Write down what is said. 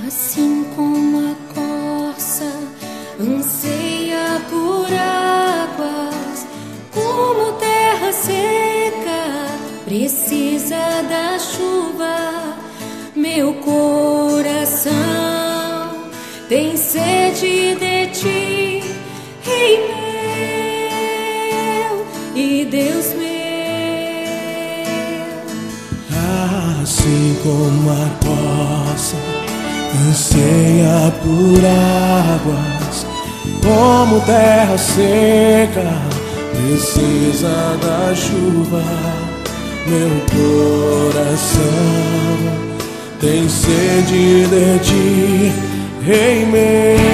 Assim como a corça anseia por águas, como terra seca precisa da chuva, meu coração tem sede de ti, Rei meu e Deus meu. Assim como a corça anseia por águas, como terra seca precisa da chuva, meu coração tem sede de ti, Rei meu